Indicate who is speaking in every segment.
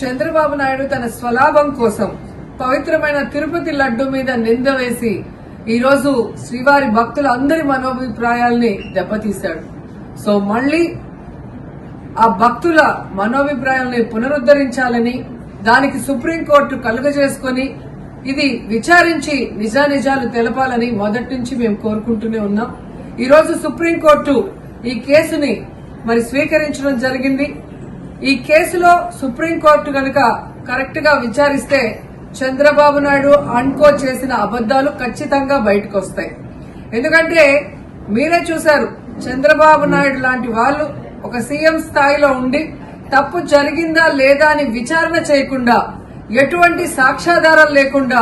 Speaker 1: చంద్రబాబు నాయుడు తన స్వలాభం కోసం పవిత్రమైన తిరుపతి లడ్డు మీద నింద వేసి ఈరోజు శ్రీవారి భక్తుల అందరి మనోభిప్రాయాల్ని దెబ్బతీశాడు. సో మళ్లీ ఆ భక్తుల మనోభిప్రాయాల్ని పునరుద్దరించాలని, దానికి సుప్రీంకోర్టు కలుగజేసుకుని ఇది విచారించి నిజానిజాలు తెలపాలని మొదటి నుంచి మేము కోరుకుంటూనే ఉన్నాం. ఈరోజు సుప్రీంకోర్టు ఈ కేసుని స్వీకరించడం జరిగింది. ఈ కేసులో సుప్రీంకోర్టు గనుక కరెక్ట్ గా విచారిస్తే చంద్రబాబు నాయుడు అన్కో చేసిన అబద్దాలు ఖచ్చితంగా బయటకు వస్తాయి. ఎందుకంటే మీరే చూశారు, చంద్రబాబు నాయుడు లాంటి వాళ్ళు ఒక సీఎం స్థాయిలో ఉండి తప్పు జరిగిందా లేదా అని విచారణ చేయకుండా, ఎటువంటి సాక్ష్యాధారాలు లేకుండా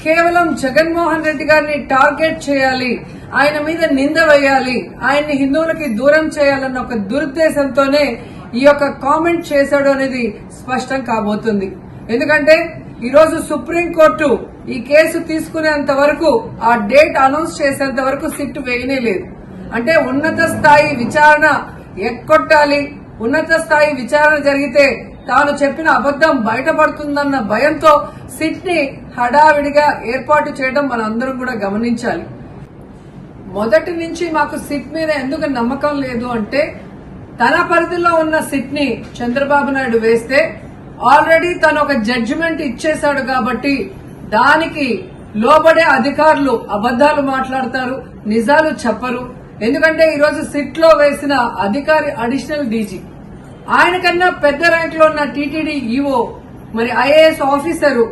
Speaker 1: కేవలం జగన్మోహన్ రెడ్డి గారిని టార్గెట్ చేయాలి, ఆయన మీద నింద వేయాలి, ఆయన్ని హిందువులకి దూరం చేయాలన్న ఒక దురుద్దేశంతోనే ఈ యొక్క కామెంట్ చేశాడు అనేది స్పష్టం కాబోతుంది. ఎందుకంటే ఈరోజు సుప్రీంకోర్టు ఈ కేసు తీసుకునేంత వరకు, ఆ డేట్ అనౌన్స్ చేసేంత వరకు సిట్ వేయనే లేదు. అంటే ఉన్నత స్థాయి విచారణ ఎక్కొట్టాలి, ఉన్నత స్థాయి విచారణ జరిగితే తాను చెప్పిన అబద్దం బయటపడుతుందన్న భయంతో సిట్ ని హడావిడిగా ఏర్పాటు చేయడం మనందరం కూడా గమనించాలి. మొదటి నుంచి మాకు సిట్ మీద ఎందుకు నమ్మకం లేదు అంటే, తన పరిధిలో ఉన్న సిట్ ని చంద్రబాబు నాయుడు వేస్తే ఆల్రెడీ తను ఒక జడ్జిమెంట్ ఇచ్చేశాడు కాబట్టి దానికి లోబడే అధికారులు అబద్దాలు మాట్లాడతారు, నిజాలు చెప్పరు. ఎందుకంటే ఈరోజు సిట్ లో వేసిన అధికారి అడిషనల్ డీజీ, ఆయన కన్నా పెద్ద ర్యాంక్ లో ఉన్న టీటీడీ ఈఓ, ఐఏఎస్ ఆఫీసరు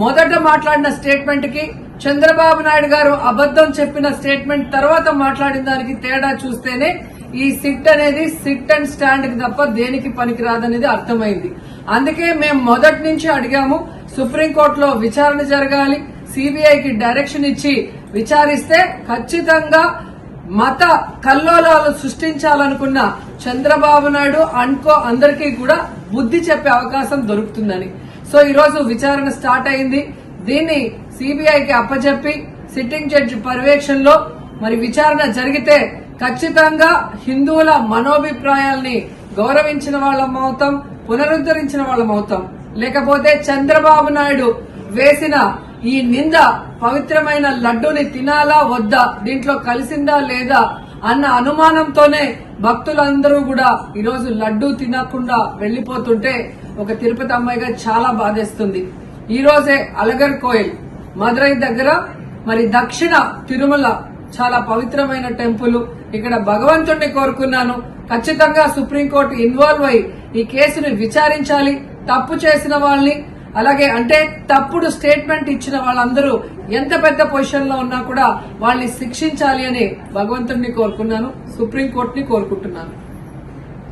Speaker 1: మొదట మాట్లాడిన స్టేట్మెంట్ కి చంద్రబాబు నాయుడు గారు అబద్దం చెప్పిన స్టేట్మెంట్ తర్వాత మాట్లాడిన దానికి తేడా చూస్తేనే ఈ సిట్ అనేది సిట్ అండ్ స్టాండ్ కి తప్ప దేనికి పనికిరాదనేది అర్థమైంది. అందుకే మేము మొదటి నుంచి అడిగాము, సుప్రీంకోర్టులో విచారణ జరగాలి, సిబిఐకి డైరెక్షన్ ఇచ్చి విచారిస్తే ఖచ్చితంగా మత కల్లోలాలు సృష్టించాలనుకున్న చంద్రబాబు నాయుడు అన్కో అందరికీ కూడా బుద్ధి చెప్పే అవకాశం దొరుకుతుందని. సో ఈరోజు విచారణ స్టార్ట్ అయింది. దీన్ని సిబిఐకి అప్పచెప్పి సిట్టింగ్ జడ్జి పర్యవేక్షణలో విచారణ జరిగితే ఖచ్చితంగా హిందువుల మనోభిప్రాయాల్ని గౌరవించిన వాళ్ళమవుతాం, పునరుద్దరించిన వాళ్ళమవుతాం. లేకపోతే చంద్రబాబు నాయుడు వేసిన ఈ నింద పవిత్రమైన లడ్డూని తినాలా వద్దా, దీంట్లో కలిసిందా లేదా అన్న అనుమానంతోనే భక్తులందరూ కూడా ఈరోజు లడ్డూ తినకుండా వెళ్లిపోతుంటే ఒక తిరుపతి అమ్మాయిగా చాలా బాధేస్తుంది. ఈ రోజే అలగర్ కోయిల్ మదురై దగ్గర దక్షిణ తిరుమల చాలా పవిత్రమైన టెంపుల్, ఇక్కడ భగవంతుడిని కోరుకున్నాను, ఖచ్చితంగా సుప్రీంకోర్టు ఇన్వాల్వ్ అయి ఈ కేసుని విచారించాలి. తప్పు చేసిన వాళ్ళని, అలాగే అంటే తప్పుడు స్టేట్మెంట్ ఇచ్చిన వాళ్ళందరూ ఎంత పెద్ద పొజిషన్ లో ఉన్నా కూడా వాళ్ళని శిక్షించాలి అని భగవంతుడిని కోరుకున్నాను, సుప్రీంకోర్టుని కోరుకుంటున్నాను.